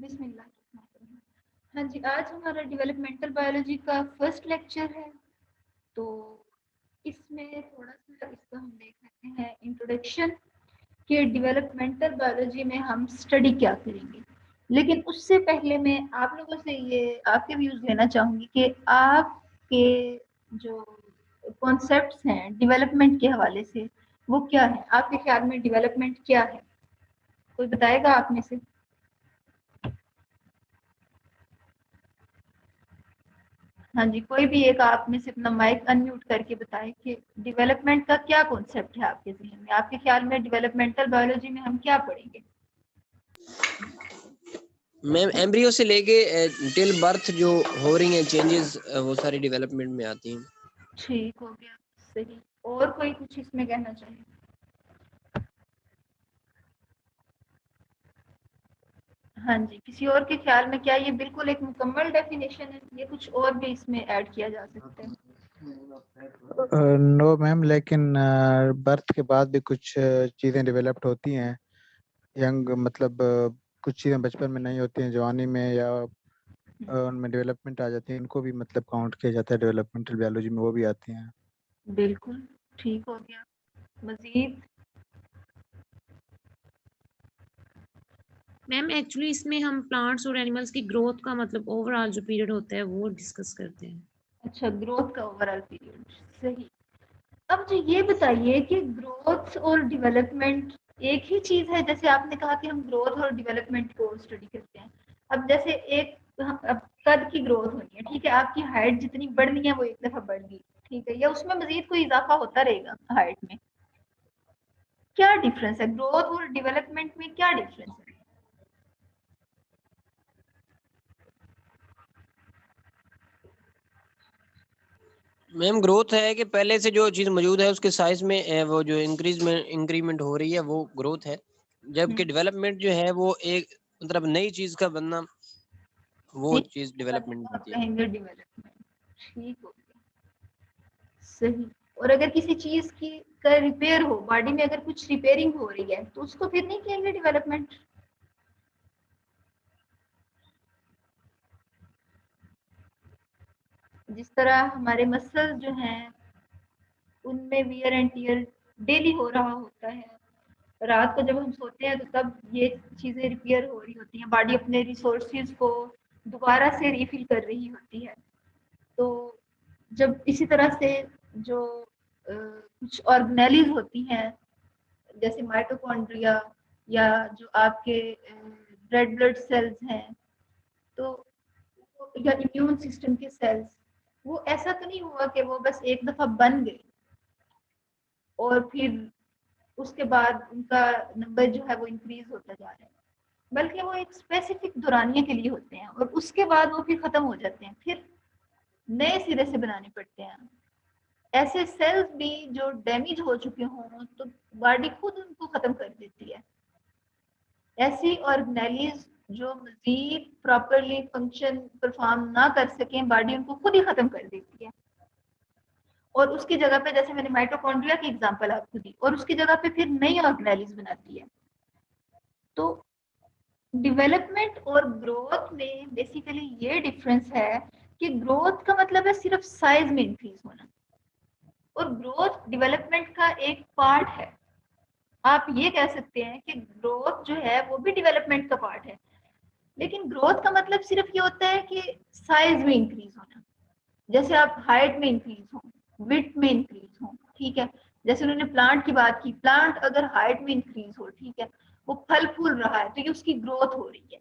बिस्मिल्लाह। हाँ जी, आज हमारा डेवलपमेंटल बायोलॉजी का फर्स्ट लेक्चर है। तो इसमें थोड़ा सा इसका हम देख लेते हैं इंट्रोडक्शन कि डेवलपमेंटल बायोलॉजी में हम स्टडी क्या करेंगे। लेकिन उससे पहले मैं आप लोगों से ये आपके व्यूज लेना चाहूँगी कि आपके जो कॉन्सेप्ट्स हैं डेवलपमेंट के हवाले से वो क्या है, आपके ख्याल में डेवलपमेंट क्या है, कोई बताएगा आप में से? हाँ जी, कोई भी एक आप में से अपना माइक अनम्यूट करके बताए कि डेवलपमेंट का क्या कॉन्सेप्ट है आपके ज़हन में, आपके ख्याल में डेवलपमेंटल बायोलॉजी में हम क्या पढ़ेंगे? मैम एम्ब्रियो से लेके टिल बर्थ जो हो रही हैं चेंजेस वो सारी डेवलपमेंट में आती हैं। ठीक हो गया, सही। और कोई कुछ इसमें कहना चाहिए? हाँ जी, किसी और के ख्याल में क्या ये बिल्कुल एक मुकम्मल डेफिनेशन है, ये कुछ और भी इसमें ऐड किया जा सकता है? नो मैम, लेकिन बर्थ के बाद भी कुछ चीज़ें डेवलप्ड होती हैं। यंग मतलब कुछ चीज़ें बचपन में नहीं होती हैं, जवानी में या उनमें डेवलपमेंट आ जाती है, इनको भी मतलब काउंट किया जाता है डेवलपमेंटल बायोलॉजी में, वो भी आती हैं। बिल्कुल ठीक हो गया। मजीद? मैम एक्चुअली इसमें हम प्लांट्स और एनिमल्स की ग्रोथ का मतलब ओवरऑल जो पीरियड होता है वो डिस्कस करते हैं। अच्छा, ग्रोथ का ओवरऑल पीरियड, सही। अब जो ये बताइए कि ग्रोथ और डेवलपमेंट एक ही चीज है? जैसे आपने कहा कि हम ग्रोथ और डेवलपमेंट को स्टडी करते हैं। अब जैसे एक अब कद की ग्रोथ होनी है, ठीक है, आपकी हाइट जितनी बढ़नी है वो एक दफा बढ़ गई, ठीक है, या उसमें मजीद कोई इजाफा होता रहेगा हाइट में? क्या डिफरेंस है ग्रोथ और डेवलपमेंट में, क्या डिफरेंस है? मैम ग्रोथ है कि पहले से जो चीज मौजूद है उसके साइज में वो जो इंक्रीमेंट हो रही है वो ग्रोथ है, जबकि डेवलपमेंट जो है वो एक मतलब नई चीज का बनना, वो चीज डेवलपमेंट आप होती है। कहेंगे डेवलपमेंट, ठीक हो गया, सही। और अगर किसी चीज की का रिपेयर हो, बॉडी में अगर कुछ रिपेयरिंग हो रही है तो उसको फिर नहीं कहेंगे डेवलपमेंट? जिस तरह हमारे मसल्स जो हैं उनमें वियर एंड टियर डेली हो रहा होता है, रात को जब हम सोते हैं तो तब ये चीजें रिपेयर हो रही होती हैं, बॉडी अपने रिसोर्सेज को दोबारा से रिफिल कर रही होती है। तो जब इसी तरह से जो कुछ ऑर्गेनेलीज होती हैं जैसे माइटोकॉन्ड्रिया या जो आपके रेड ब्लड सेल्स हैं, तो या इम्यून सिस्टम के सेल्स, वो ऐसा तो नहीं हुआ कि वो बस एक दफा बन गए और फिर उसके बाद उनका नंबर जो है वो इंक्रीज होता जा रहा है, बल्कि वो एक स्पेसिफिक दौरानिये के लिए होते हैं और उसके बाद वो फिर खत्म हो जाते हैं, फिर नए सिरे से बनाने पड़ते हैं। ऐसे सेल्स भी जो डैमेज हो चुके हों तो बॉडी खुद उनको खत्म कर देती है। ऐसी ऑर्गेनेलीज जो मजीद प्रॉपरली फंक्शन परफॉर्म ना कर सकें, बॉडी उनको खुद ही खत्म कर देती है और उसकी जगह पे, जैसे मैंने माइटोकॉन्ड्रिया की एग्जांपल आपको दी, और उसकी जगह पे फिर नई ऑर्गेनेलीज बनाती है। तो डेवलपमेंट और ग्रोथ में बेसिकली ये डिफरेंस है कि ग्रोथ का मतलब है सिर्फ साइज में इंक्रीज होना और ग्रोथ डेवलपमेंट का एक पार्ट है। आप ये कह सकते हैं कि ग्रोथ जो है वो भी डेवलपमेंट का पार्ट है, लेकिन ग्रोथ का मतलब सिर्फ ये होता है कि साइज में इंक्रीज होना, जैसे आप हाइट में इंक्रीज हो, विड्थ में इंक्रीज हो, ठीक है। जैसे उन्होंने प्लांट की बात की, प्लांट अगर हाइट में इंक्रीज हो, ठीक है, वो फल फूल रहा है तो ये उसकी ग्रोथ हो रही है,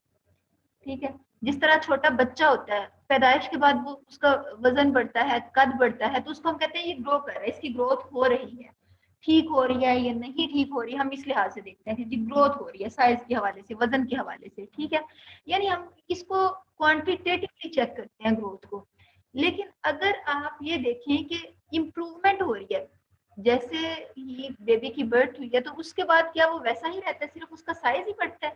ठीक है। जिस तरह छोटा बच्चा होता है, पैदाइश के बाद वो उसका वजन बढ़ता है, कद बढ़ता है, तो उसको हम कहते हैं ये ग्रो कर रहा है, इसकी ग्रोथ हो रही है। ठीक हो रही है या नहीं ठीक हो रही है, हम इस लिहाज से देखते हैं कि जी ग्रोथ हो रही है, साइज के हवाले से, वजन के हवाले से, ठीक है। यानी हम इसको क्वांटिटेटिवली चेक करते हैं ग्रोथ को। लेकिन अगर आप ये देखें कि इम्प्रूवमेंट हो रही है, जैसे ही बेबी की बर्थ हुई है तो उसके बाद क्या वो वैसा ही रहता है, सिर्फ उसका साइज ही बढ़ता है,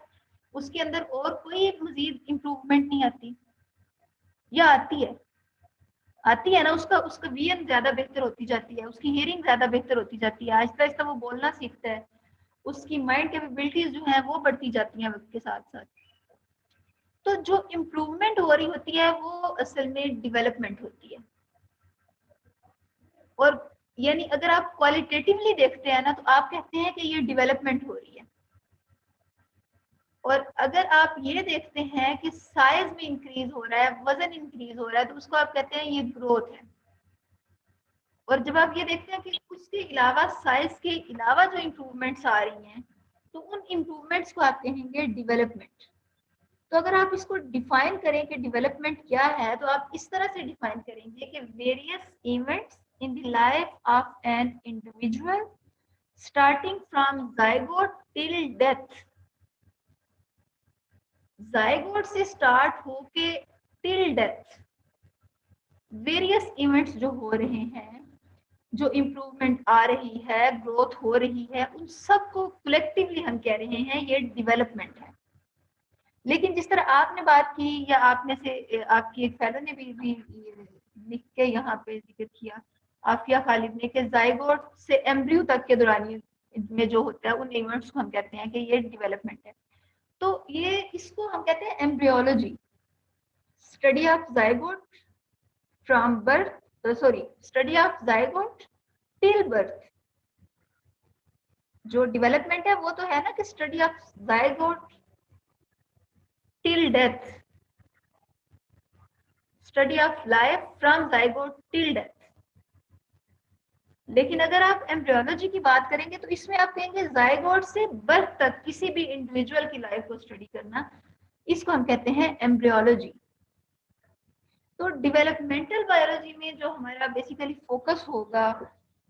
उसके अंदर और कोई मजीद इम्प्रूवमेंट नहीं आती, या आती है ना? उसका उसका विजन ज्यादा बेहतर होती जाती है, उसकी हियरिंग ज्यादा बेहतर होती जाती है, आहिस्ता आहिस्ता वो बोलना सीखता है, उसकी माइंड कैपेबिलिटीज जो है वो बढ़ती जाती हैं वक्त के साथ साथ। तो जो इम्प्रूवमेंट हो रही होती है वो असल में डेवलपमेंट होती है। और यानी अगर आप क्वालिटेटिवली देखते हैं ना तो आप कहते हैं कि ये डेवलपमेंट हो रही है, और अगर आप ये देखते हैं कि साइज में इंक्रीज हो रहा है, वजन इंक्रीज हो रहा है, तो उसको आप कहते हैं ये ग्रोथ है। और जब आप ये देखते हैं कि उसके अलावा साइज के अलावा जो इम्प्रूवमेंट्स आ रही हैं तो उन इम्प्रूवमेंट्स को आप कहेंगे डेवलपमेंट। तो अगर आप इसको डिफाइन करें कि डेवलपमेंट क्या है तो आप इस तरह से डिफाइन करेंगे कि various events in the life of an individual starting from zygote till death. Zygote से स्टार्ट होके टिल डेथ वेरियस इवेंट्स जो हो रहे हैं, जो इम्प्रूवमेंट आ रही है, ग्रोथ हो रही है, उन सबको कलेक्टिवली हम कह रहे हैं ये डेवलपमेंट है। लेकिन जिस तरह आपने बात की या आपने से आपकी एक फेलो ने भी लिख के यहाँ पे जिक्र किया, आफिया खालिद ने, कि जाइगोट से एम्ब्रियो तक के दौरान में जो होता है उन इवेंट्स को हम कहते हैं कि ये डेवलपमेंट है। तो ये इसको हम कहते हैं embryology, study of zygote from birth, study of zygote till birth. जो डेवलपमेंट है वो तो है ना कि study of zygote till death, study of life from zygote till death. लेकिन अगर आप एम्ब्रियोलॉजी की बात करेंगे तो इसमें आप कहेंगे जाइगोट से बर्थ तक किसी भी इंडिविजुअल की लाइफ को स्टडी करना, इसको हम कहते हैं एम्ब्रियोलॉजी। तो डेवलपमेंटल बायोलॉजी में जो हमारा बेसिकली फोकस होगा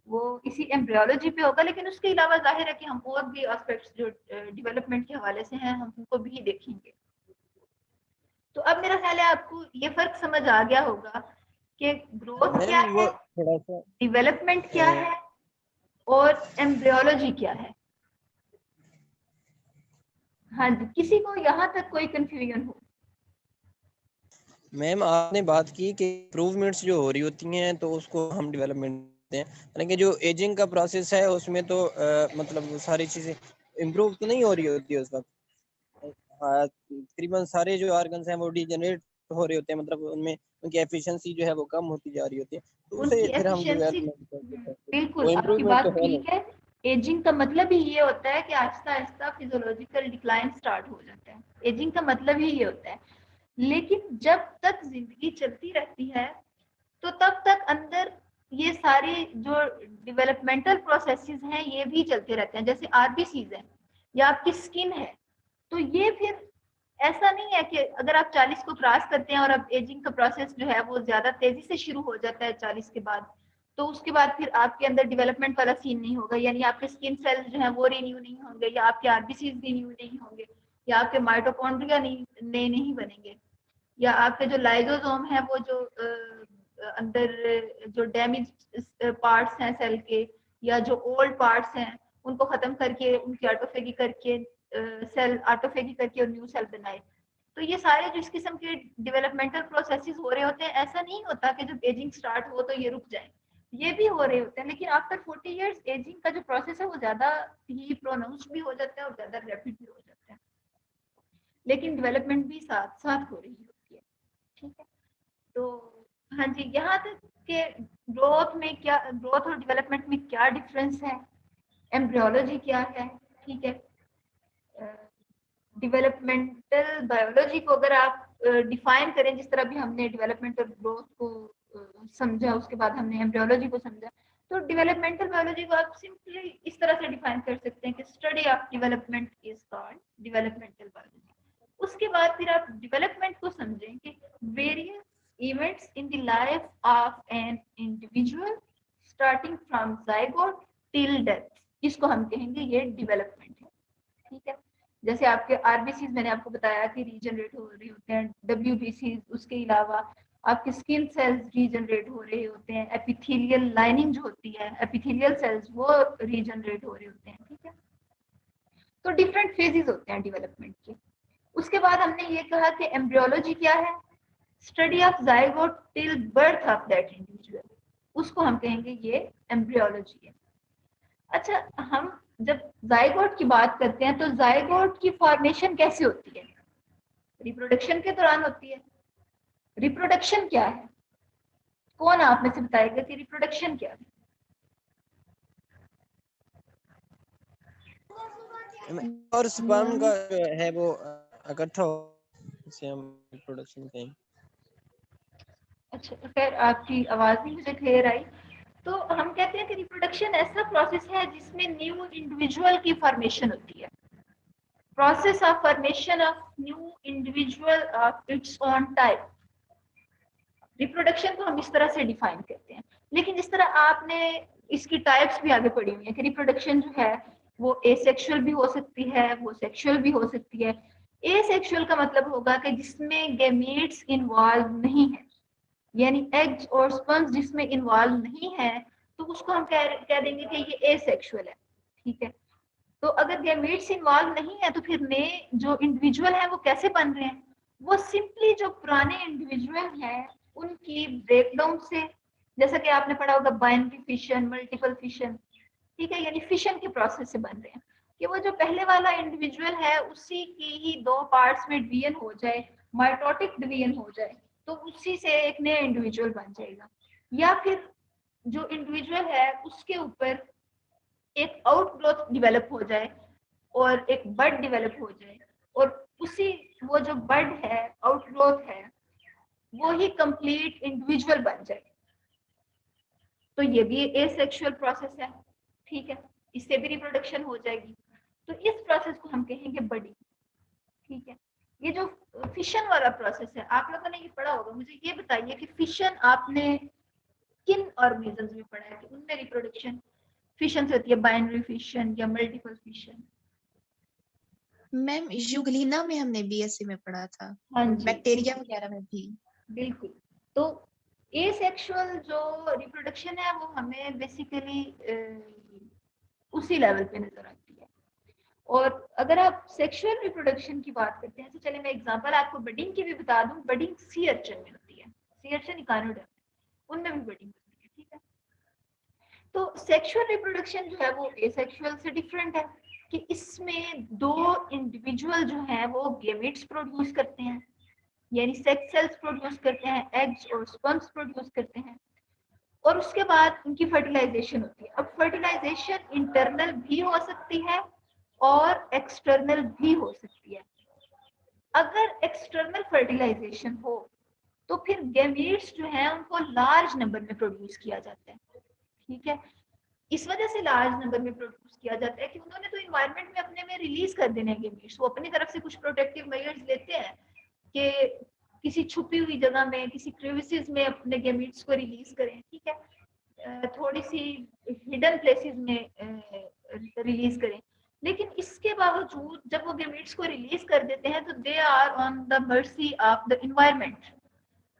वो इसी एम्ब्रियोलॉजी पे होगा, लेकिन उसके अलावा जाहिर है कि हम और भी एस्पेक्ट्स जो डेवलपमेंट के हवाले से हैं हम उनको भी देखेंगे। तो अब मेरा ख्याल है आपको ये फर्क समझ आ गया होगा कि ग्रोथ क्या है, डेवलपमेंट क्या है और एम्ब्रियोलॉजी क्या है। हाँ जी, किसी को यहाँ तक कोई कंफ्यूजन हो? मैम आपने बात की कि इम्प्रूवमेंट्स जो हो रही होती हैं तो उसको हम डेवलपमेंट कहते हैं, यानी कि जो एजिंग का प्रोसेस है उसमें तो मतलब सारी चीजें इम्प्रूव तो नहीं हो रही होती है उस वक्त। तकरीबन सारे जो ऑर्गन्स हैं वो डिजेनरेट हो रहे होते हैं, मतलब उनमें उनकी एफिशिएंसी जो है वो कम होती जा रही होती है, तो उसे फिर हम डेवलपमेंट कहते हैं। बिल्कुल वो आपकी इम्प्रूवमेंट बात तो है ठीक है। एजिंग का मतलब ही ये होता है कि Aahista Aahista physiological decline start हो जाता है। एजिंग का मतलब ही ये होता है। लेकिन जब तक जिंदगी चलती रहती है तो तब तक अंदर ये सारी जो डेवलपमेंटल प्रोसेसेस हैं ये भी चलते रहते हैं। जैसे आरबीसीज है या आपकी स्किन है, तो ये फिर ऐसा नहीं है कि अगर आप 40 को क्रॉस करते हैं और अब एजिंग का प्रोसेस जो है वो ज्यादा तेजी से शुरू हो जाता है 40 के बाद, तो उसके बाद फिर आपके अंदर डेवलपमेंट वाला सीन नहीं होगा, यानी आपके स्किन सेल्स जो है वो रिन्यू नहीं होंगे, या आपके आरबीसीज रिन्यू नहीं होंगे, या आपके माइटोकॉन्ड्रिया नहीं बनेंगे, या आपके जो लाइजोसोम है वो जो अंदर जो डैमेज पार्ट्स हैं सेल के या जो ओल्ड पार्ट्स हैं उनको खत्म करके उनकी ऑटोफेगी करके सेल ऑटोफेगी करके और न्यू सेल बनाए। तो ये सारे जो इस किस्म के डेवलपमेंटल प्रोसेसेस हो रहे होते हैं, ऐसा नहीं होता कि जब एजिंग स्टार्ट हो तो ये रुक जाए, ये भी हो रहे होते हैं। लेकिन आफ्टर 40 इयर्स एजिंग का जो प्रोसेस है वो ज्यादा ही प्रोनाउंस्ड भी हो जाता है और ज्यादा रैपिड भी हो जाता है, लेकिन डेवलपमेंट भी साथ साथ हो रही होती है। ठीक है, तो हाँ जी, यहाँ तक के ग्रोथ में क्या, ग्रोथ और डेवलपमेंट में क्या डिफरेंस है, एम्ब्रियोलॉजी क्या है। ठीक है, डेवलपमेंटल बायोलॉजी को अगर आप डिफाइन करें जिस तरह भी हमने डेवलपमेंट और ग्रोथ को समझा, उसके बाद हमने एम्ब्रियोलॉजी को समझा, तो डेवलपमेंटल बायोलॉजी को आप सिंपली इस तरह से डिफाइन कर सकते हैं कि study of development is called developmental biology. उसके बाद फिर आप डेवलपमेंट को समझें कि various events in the life of an individual starting from zygote till death, इसको हम कहेंगे ये डेवलपमेंट है। ठीक है, जैसे आपके आरबीसी मैंने आपको बताया कि रीजनरेट हो रहे होते हैं, डब्ल्यूबीसी, उसके अलावा आपके स्किन सेल्स रीजनरेट हो रहे होते हैं, एपिथेलियल लाइनिंग जो होती है, एपिथेलियल सेल्स वो रीजनरेट हो रहे होते हैं। ठीक है, तो डिफरेंट फेजेस होते हैं डेवलपमेंट के। उसके बाद हमने ये कहा कि एम्ब्रियोलॉजी क्या है, study of zygote till birth of that individual, उसको हम कहेंगे ये एम्ब्रियोलॉजी है। अच्छा, हम जब जाइगोट की बात करते हैं तो जाइगोट की फॉर्मेशन कैसे होती है? रिप्रोडक्शन के दौरान होती है। रिप्रोडक्शन क्या है? कौन आप में से बताएगा कि रिप्रोडक्शन क्या है? और स्पर्म का जो है वो इकट्ठा हो, इसे हम रिप्रोडक्शन कहें। अच्छा, तो खैर आपकी आवाज भी मुझे क्लियर आई। तो हम कहते हैं कि रिप्रोडक्शन ऐसा प्रोसेस है जिसमें न्यू इंडिविजुअल की फॉर्मेशन होती है। Process of formation of new individual of its own type. Reproduction को हम इस तरह से डिफाइन करते हैं। लेकिन जिस तरह आपने इसकी टाइप्स भी आगे पढ़ी हुई है कि रिप्रोडक्शन जो है वो एसेक्सुअल भी हो सकती है, वो सेक्सुअल भी हो सकती है। एसेक्सुअल का मतलब होगा कि जिसमें गैमीट्स इन्वॉल्व नहीं है, यानी एग्स और स्पर्म्स जिसमें इन्वॉल्व नहीं है, तो उसको हम कह देंगे कि ये एसेक्सुअल है। ठीक है, तो अगर गैमीट्स इन्वॉल्व नहीं है तो फिर नए जो इंडिविजुअल है वो कैसे बन रहे हैं? वो सिंपली जो पुराने इंडिविजुअल हैं उनकी ब्रेकडाउन से, जैसा कि आपने पढ़ा होगा बाइनरी फिशन, मल्टीपल फिशन, ठीक है, यानी फिशन के प्रोसेस से बन रहे हैं कि वो जो पहले वाला इंडिविजुअल है उसी की ही दो पार्ट्स में डिवीजन हो जाए, माइटोटिक डिवीजन हो जाए, तो उसी से एक नया इंडिविजुअल बन जाएगा। या फिर जो इंडिविजुअल है उसके ऊपर एक आउटग्रोथ डेवलप हो जाए और एक बड डेवलप हो जाए, और उसी वो जो बड है, आउटग्रोथ है, वो ही कंप्लीट इंडिविजुअल बन जाए, तो ये भी एसेक्सुअल प्रोसेस है। ठीक है, इससे भी रिप्रोडक्शन हो जाएगी। तो इस प्रोसेस को हम कहेंगे बडिंग। ठीक है, ये जो फिशन वाला प्रोसेस है आप लोगों ने ये पढ़ा होगा। मुझे ये बताइए कि फिशन आपने किन ऑर्गेनिजम्स में पढ़ा है कि उनमें रिप्रोडक्शन फिशन से होती है, बाइनरी फिशन या मल्टीपल फिशन? मैम यूग्लिना में हमने बीएससी में पढ़ा था, हाँ जी, बैक्टीरिया वगैरह में भी। बिल्कुल। तो एसेक्सुअल जो रिप्रोडक्शन है वो हमें बेसिकली उसी लेवल पे नजर आती है। और अगर आप सेक्सुअल रिप्रोडक्शन की बात करते हैं तो चले मैं एग्जांपल आपको बडिंग की भी बता दूं। बडिंग सी अर्चिन में होती है, सी अर्चिन इकानोडर्म, उनमें भी बडिंग होती है। ठीक है, तो सेक्सुअल रिप्रोडक्शन जो है वो एसेक्सुअल से डिफरेंट है कि इसमें दो इंडिविजुअल जो हैं वो गेमेट्स प्रोड्यूस करते हैं, यानी सेक्स सेल्स प्रोड्यूस करते हैं, एग्स और स्पर्म्स प्रोड्यूस करते हैं, और उसके बाद उनकी फर्टिलाइजेशन होती है। अब फर्टिलाइजेशन इंटरनल भी हो सकती है और एक्सटर्नल भी हो सकती है। अगर एक्सटर्नल फर्टिलाइजेशन हो तो फिर गैमीट्स जो हैं उनको लार्ज नंबर में प्रोड्यूस किया जाता है। ठीक है, इस वजह से लार्ज नंबर में प्रोड्यूस किया जाता है कि उन्होंने तो इन्वायरमेंट में अपने में रिलीज कर देने हैं गैमीट्स। वो अपनी तरफ से कुछ प्रोटेक्टिव मेजर्स लेते हैं कि किसी छुपी हुई जगह में, किसी क्रेविसेस में अपने गैमीट्स को रिलीज करें। ठीक है, थोड़ी सी हिडन प्लेसेस में रिलीज करें। लेकिन इसके बावजूद जब वो गैमीट्स को रिलीज कर देते हैं तो they are on the mercy of the environment,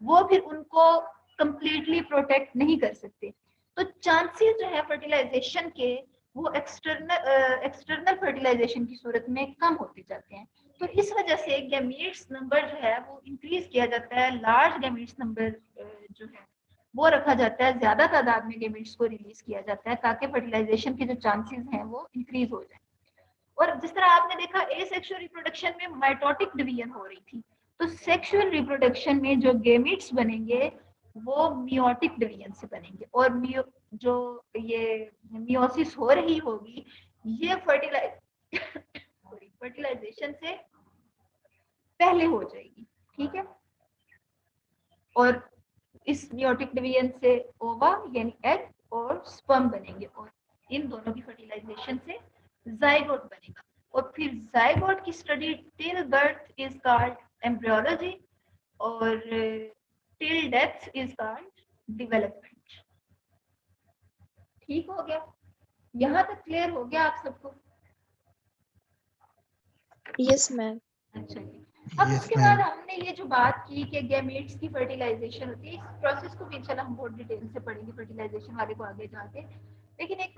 वो फिर उनको कंप्लीटली प्रोटेक्ट नहीं कर सकते। तो चांसेस जो है फर्टिलाइजेशन के वो एक्सटर्नल फर्टिलाइजेशन की सूरत में कम होते जाते हैं। तो इस वजह से गैमीट्स नंबर जो है वो इंक्रीज किया जाता है, लार्ज गैमीट्स नंबर जो है वो रखा जाता है, ज्यादा तादाद में गैमीट्स को रिलीज किया जाता है ताकि फर्टिलाइजेशन के जो चांसेस हैं वो इंक्रीज हो जाए। और जिस तरह आपने देखा एसेक्सुअल रिप्रोडक्शन में माइटोटिक डिवीजन हो रही थी, तो सेक्सुअल रिप्रोडक्शन में जो गैमीट्स बनेंगे वो मियोटिक डिवीजन से बनेंगे। और जो ये मियोसिस हो रही होगी ये फर्टिलाइजेशन से पहले हो जाएगी। ठीक है, और इस मियोटिक डिवीजन से ओवा यानी एग और स्पर्म बनेंगे, और इन दोनों की फर्टिलाइजेशन से जाइगोट बनेगा। और फिर जाइगोट की study till birth is called embryology और till death is called development. ठीक हो गया? यहाँ तक क्लियर हो गया आप सबको? Yes ma'am. अच्छा जी। अब उसके बाद हमने ये जो बात की कि गैमेट्स की फर्टिलाइजेशन होती है, इस प्रोसेस को भी इंशाल्लाह हम बहुत डिटेल से पढ़ेंगे फर्टिलाइजेशन वाले को आगे जाके। लेकिन एक